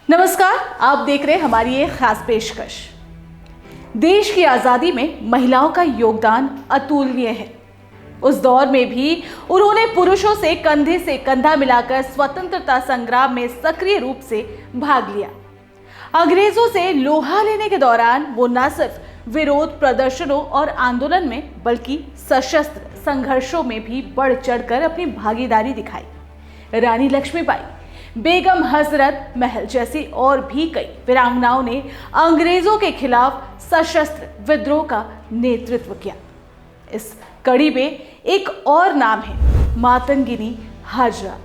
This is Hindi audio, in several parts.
नमस्कार, आप देख रहे हैं हमारी एक खास पेशकश। देश की आजादी में महिलाओं का योगदान अतुलनीय है। उस दौर में भी उन्होंने पुरुषों से कंधा मिलाकर स्वतंत्रता संग्राम में सक्रिय रूप से भाग लिया। अंग्रेजों से लोहा लेने के दौरान वो न सिर्फ विरोध प्रदर्शनों और आंदोलन में बल्कि सशस्त्र संघर्षों में भी बढ़ चढ़कर अपनी भागीदारी दिखाई। रानी लक्ष्मीबाई, बेगम हजरत महल जैसी और भी कई वीरांगनाओं ने अंग्रेजों के खिलाफ सशस्त्र विद्रोह का नेतृत्व किया। इस कड़ी में एक और नाम है मातंगिनी हाजरा,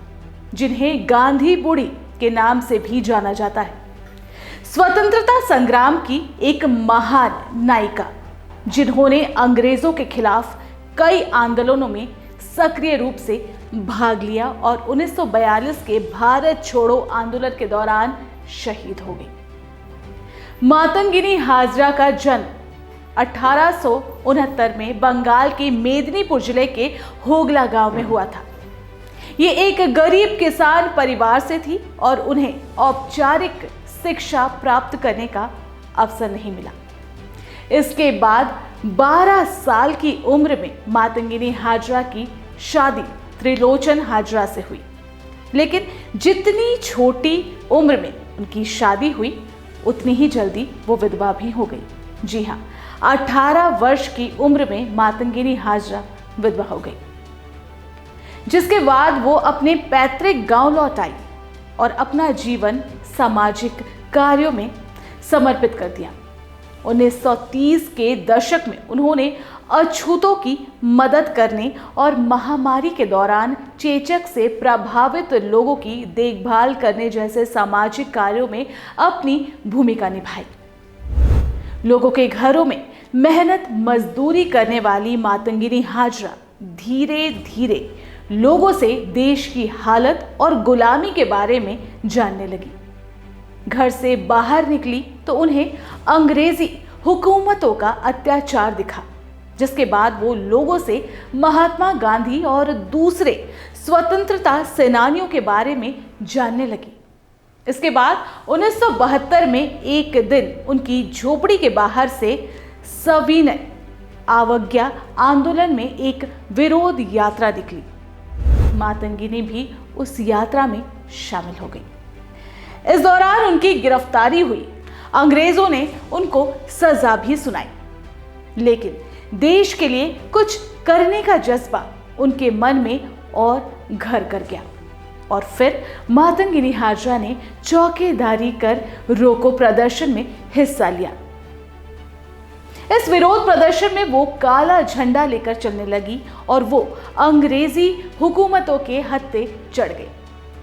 जिन्हें गांधी बुढ़ी के नाम से भी जाना जाता है। स्वतंत्रता संग्राम की एक महान नायिका, जिन्होंने अंग्रेजों के खिलाफ कई आंदोलनों में सक्रिय रूप से भाग लिया और 1942 के भारत छोड़ो आंदोलन के दौरान शहीद हो गई। मातंगिनी हाजरा का जन्म 1869 में बंगाल के मेदिनीपुर जिले के होगला गांव में हुआ था। ये एक गरीब किसान परिवार से थी और उन्हें औपचारिक शिक्षा प्राप्त करने का अवसर नहीं मिला। इसके बाद 12 साल की उम्र में मातंगिनी हाजरा की शादी त्रिलोचन हाजरा से हुई। लेकिन जितनी छोटी उम्र में उनकी शादी हुई, उतनी ही जल्दी वो विधवा भी हो गई। जी हाँ, 18 वर्ष की उम्र में मातंगिनी हाजरा विधवा हो गई, जिसके बाद वो अपने पैतृक गांव लौट आई और अपना जीवन सामाजिक कार्यों में समर्पित कर दिया। 1930 के दशक में उन्होंने अछूतों की मदद करने और महामारी के दौरान चेचक से प्रभावित लोगों की देखभाल करने जैसे सामाजिक कार्यों में अपनी भूमिका निभाई। लोगों के घरों में मेहनत मजदूरी करने वाली मातंगिनी हाजरा धीरे धीरे लोगों से देश की हालत और गुलामी के बारे में जानने लगी। घर से बाहर निकली तो उन्हें अंग्रेजी हुकूमतों का अत्याचार दिखा, जिसके बाद वो लोगों से महात्मा गांधी और दूसरे स्वतंत्रता सेनानियों के बारे में जानने लगी। इसके बाद 1972 में एक दिन उनकी झोपड़ी के बाहर से सविनय अवज्ञा आंदोलन में एक विरोध यात्रा निकली। मातंगिनी भी उस यात्रा में शामिल हो गई। इस दौरान उनकी गिरफ्तारी हुई। अंग्रेजों ने उनको सजा भी सुनाई, लेकिन देश के लिए कुछ करने का जज्बा उनके मन में और घर कर गया और फिर मातंगिनी हाजरा ने चौकीदारी कर रोको प्रदर्शन में हिस्सा लिया। इस विरोध प्रदर्शन में वो काला झंडा लेकर चलने लगी और वो अंग्रेजी हुकूमतों के हत्थे चढ़ गई,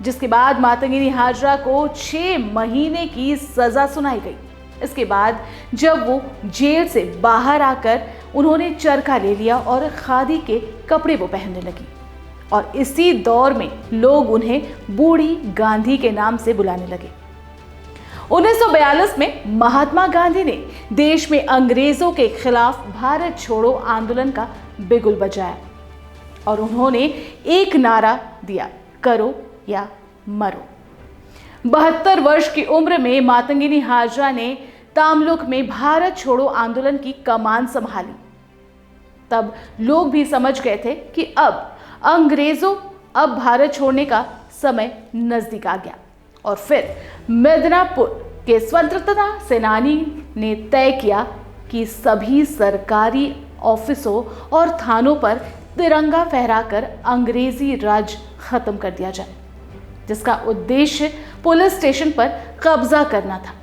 जिसके बाद मातंगिनी हाजरा को 6 महीने की सजा सुनाई गई। इसके बाद जब वो जेल से बाहर आकर उन्होंने चरखा ले लिया और खादी के कपड़े वो पहनने लगी और इसी दौर में लोग उन्हें बूढ़ी गांधी के नाम से बुलाने लगे। 1942 में महात्मा गांधी ने देश में अंग्रेजों के खिलाफ भारत छोड़ो आंदोलन का बिगुल बजाया और उन्होंने एक नारा दिया, करो या मरो। 72 वर्ष की उम्र में मातंगिनी हाजरा ने तामलुक में भारत छोड़ो आंदोलन की कमान संभाली। तब लोग भी समझ गए थे कि अब भारत छोड़ने का समय नजदीक आ गया और फिर मिदनापुर के स्वतंत्रता सेनानी ने तय किया कि सभी सरकारी ऑफिसों और थानों पर तिरंगा फहराकर अंग्रेजी राज खत्म कर दिया जाए, जिसका उद्देश्य पुलिस स्टेशन पर कब्जा करना था।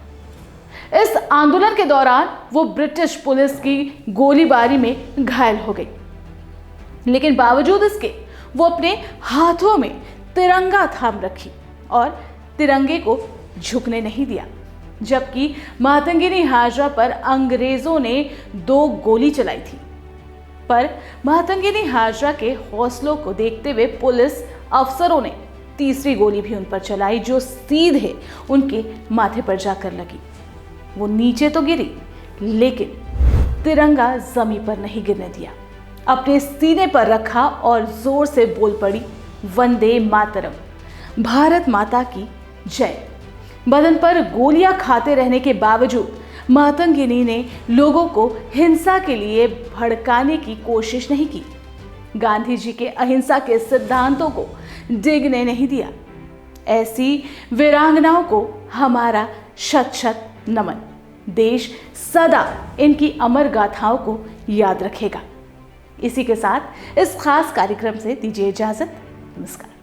इस आंदोलन के दौरान वो ब्रिटिश पुलिस की गोलीबारी में घायल हो गई, लेकिन बावजूद इसके वो अपने हाथों में तिरंगा थाम रखी और तिरंगे को झुकने नहीं दिया। जबकि मातंगिनी हाजरा पर अंग्रेजों ने 2 गोली चलाई थी, पर मातंगिनी हाजरा के हौसलों को देखते हुए पुलिस अफसरों ने तीसरी गोली भी उन पर चलाई, जो सीधे उनके माथे पर जाकर लगी। वो नीचे तो गिरी, लेकिन तिरंगा जमीन पर नहीं गिरने दिया। अपने सीने पर रखा और जोर से बोल पड़ी, वंदे मातरम, भारत माता की जय। बदन पर गोलियां खाते रहने के बावजूद मातंगिनी ने लोगों को हिंसा के लिए भड़काने की कोशिश नहीं की। गांधी जी के अहिंसा के सिद्धांतों को डिगने नहीं दिया। ऐसी वीरांगनाओं को हमारा शत शत नमन। देश सदा इनकी अमर गाथाओं को याद रखेगा। इसी के साथ इस खास कार्यक्रम से दीजिए इजाजत। नमस्कार।